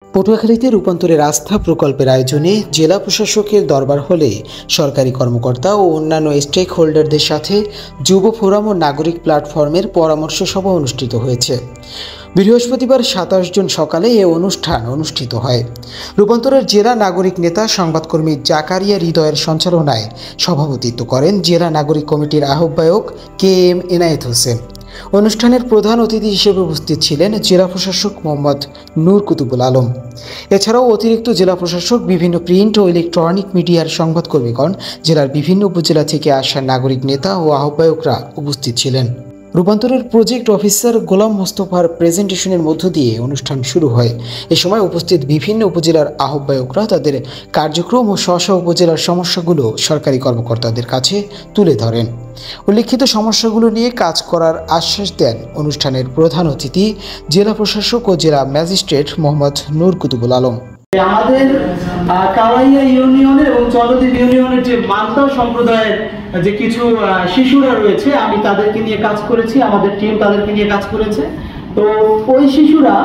পটুয়াখালীতে রূপান্তরের আস্থা প্রকল্পের আয়োজনে জেলা প্রশাসকের দরবার হলে সরকারি কর্মকর্তা ও অন্যান্য স্টেক হোল্ডারদের সাথে যুব ফোরাম ও নাগরিক প্ল্যাটফর্মের পরামর্শ সভা অনুষ্ঠিত হয়েছে। বৃহস্পতিবার ২৭ জুন সকালে এ অনুষ্ঠান অনুষ্ঠিত হয়। রূপান্তরের জেলা নাগরিক নেতা সংবাদকর্মী জাকারিয়া হৃদয়ের সঞ্চালনায় সভাপতিত্ব করেন জেলা নাগরিক কমিটির আহ্বায়ক KM এনায়েত হোসেন। অনুষ্ঠানের প্রধান অতিথি হিসেবে উপস্থিত ছিলেন জেলা প্রশাসক মোহাম্মদ নূর কুতুবুল আলম। এছাড়াও অতিরিক্ত জেলা প্রশাসক, বিভিন্ন প্রিন্ট ও ইলেকট্রনিক মিডিয়ার সংবাদকর্মীগণ, জেলার বিভিন্ন উপজেলা থেকে আসা নাগরিক নেতা ও আহ্বায়করা উপস্থিত ছিলেন। রূপান্তরের প্রজেক্ট অফিসার গোলাম মোস্তফার প্রেজেন্টেশনের মধ্য দিয়ে অনুষ্ঠান শুরু হয়। এ সময় উপস্থিত বিভিন্ন উপজেলার আহ্বায়করা তাদের কার্যক্রম ও স্ব উপজেলার সমস্যাগুলো সরকারি কর্মকর্তাদের কাছে তুলে ধরেন। উল্লেখিত সমস্যাগুলো নিয়ে কাজ করার আশ্বাস দেন অনুষ্ঠানের প্রধান অতিথি জেলা প্রশাসক ও জেলা ম্যাজিস্ট্রেট মোহাম্মদ নূর কুতুবুল আলম। আমাদের কাওয়াইয়া ইউনিয়নের এবং চন্দ্রদ্বীপ ইউনিয়নের যে মান্তা সম্প্রদায়ের যে কিছু শিশুরা রয়েছে, আমি তাদেরকে নিয়ে কাজ করেছি, আমাদের টিম তাদেরকে নিয়ে কাজ করেছে। তো ওই শিশুরা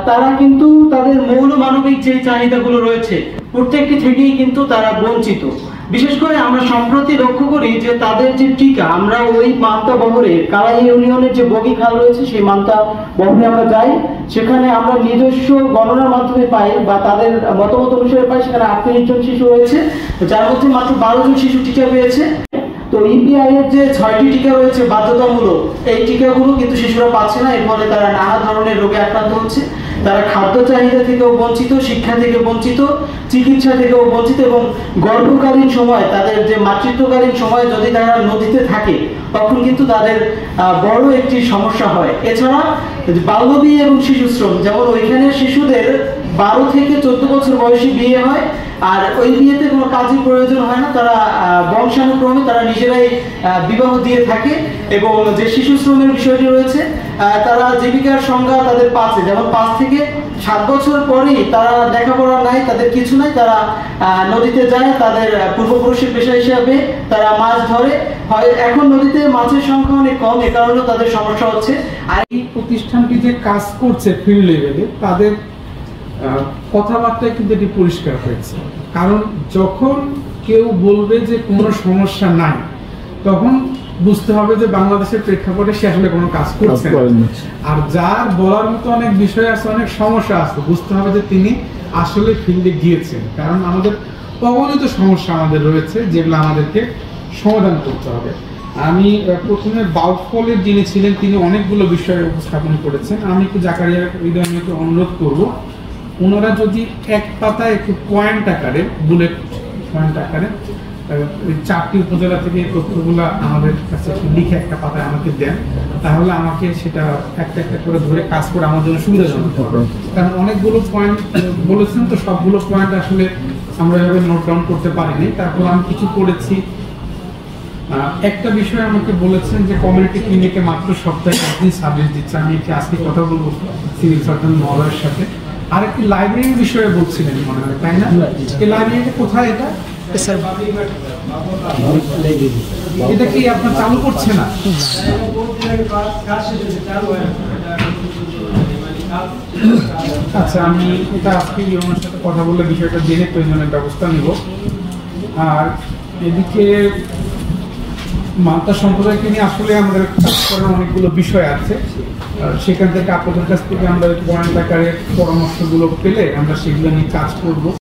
তারা কিন্তু তাদের মৌলমানবিক যে চাহিদাগুলো রয়েছে প্রত্যেকটি থেকেই কিন্তু তারা বঞ্চিত। বিশেষ করে আমরা সম্প্রতি লক্ষ্য করি যে তাদের যে টিকা, আমরা ওই মান্তা বহরে কাওয়াইয়া ইউনিয়নের যে বগি খাল রয়েছে সেই মান্তা বহরে আমরা যাই, সেখানে আমরা নিজস্ব গণনার মাধ্যমে পাই বা তাদের মতামত অনুসারে পাই সেখানে 38 জন শিশু রয়েছে, যার মধ্যে মাত্র 12 জন শিশু টিকা পেয়েছে। তো ইপিআই এর যে 6টি টিকা রয়েছে বাধ্যতামূলক, এই টিকাগুলো কিন্তু শিশুরা পাচ্ছে না। এর ফলে তারা নানা ধরনের রোগে আক্রান্ত হচ্ছে। তারা খাদ্য চাহিদা থেকেও বঞ্চিত, শিক্ষা থেকে বঞ্চিত, চিকিৎসা থেকেও বঞ্চিত এবং গর্ভকালীন সময়, তাদের যে মাতৃত্বকালীন সময় যদি তারা নদীতে থাকে তখন কিন্তু তাদের বড় একটি সমস্যা হয়। এছাড়া বাল্যবিয়ে এবং শিশুশ্রম, যেমন ওইখানে শিশুদের 12 থেকে 14 বছর বয়সী বিয়ে হয়, আর ওই বিয়েতে কোনো কাজের প্রয়োজন হয় না, তারা বংশানুক্রমে তারা নিজেরাই বিবাহ দিয়ে থাকে। এবং যে শিশু শ্রমের বিষয়টি রয়েছে, তারা জীবিকার সংজ্ঞা তাদের পাচ্ছে, যেমন 5 থেকে 7 বছর পরেই তারা লেখাপড়া নাই, তাদের কিছু নাই, তারা নদীতে যায়, তাদের পূর্বপুরুষের পেশা হিসাবে তারা মাছ ধরে। হয় এখন নদীতে মাছের সংখ্যা অনেক কম, এ কারণেও তাদের সমস্যা হচ্ছে। আর এই প্রতিষ্ঠানটি যে কাজ করছে ফিল্ড লেভেলে, তাদের কথাবার্তায় কিন্তু এটি পরিষ্কার হয়েছে। কারণ যখন কেউ বলবে যে কোনো সমস্যা নাই, তখন বুঝতে হবে যে বাংলাদেশের প্রেক্ষাপটে সে আসলে কোনো কাজ করছে না। আর যার বলার মতো অনেক বিষয় আছে, অনেক সমস্যা আছে, বুঝতে হবে যে তিনি আসলে ফিল্ডে গিয়েছেন। কারণ আমাদের অগণিত সমস্যা আমাদের রয়েছে, যেগুলো আমাদেরকে সমাধান করতে হবে। আমি প্রথমে বাউফলের যিনি ছিলেন তিনি অনেকগুলো বিষয় উপস্থাপন করেছেন। আমি একটু জাকারিয়া হৃদয়কে অনুরোধ করব, ওনারা যদি এক পাতায় একটু পয়েন্ট আকারে, বুলেট পয়েন্ট আকারে ওই 4টি উপজেলা থেকে তথ্যগুলো আমাদের কাছে লিখে একটা পাতায় আমাকে দেন, তাহলে আমাকে সেটা একটা একটা করে ধরে কাজ করে আমার জন্য সুবিধাজনক হবে। কারণ অনেকগুলো পয়েন্ট বলেছেন, তো সবগুলো পয়েন্ট আসলে আমরা এভাবে নোট ডাউন করতে পারিনি। তারপর আমি কিছু করেছি। একটা বিষয় আমাকে বলেছেন যে কমিউনিটি ক্লিনিকে মাত্র সপ্তাহে একদিন সার্ভিস দিচ্ছে। আমি একটি আজকে কথা বলবো সিভিল সার্জন মহোদয়ের সাথে। আর একটি লাইব্রেরির বিষয়ে বলছিলেন মনে হয়, তাই না? এই লাইব্রেরিটা কোথায়? এটা স্যার এটা কি আপনার চালু করছে না? আচ্ছা, আমি এটা আজকে ওনার সাথে কথা বলে বিষয়টা জেনে প্রয়োজনীয় ব্যবস্থা নিব। আর এদিকে মান্তা সম্প্রদায়কে নিয়ে আসলে আমাদের কাজ করার অনেকগুলো বিষয় আছে। সেখান থেকে আপনাদের কাছ থেকে আমরা পয়েন্ট আকারে পরামর্শগুলো পেলে আমরা সেগুলো নিয়ে কাজ করব।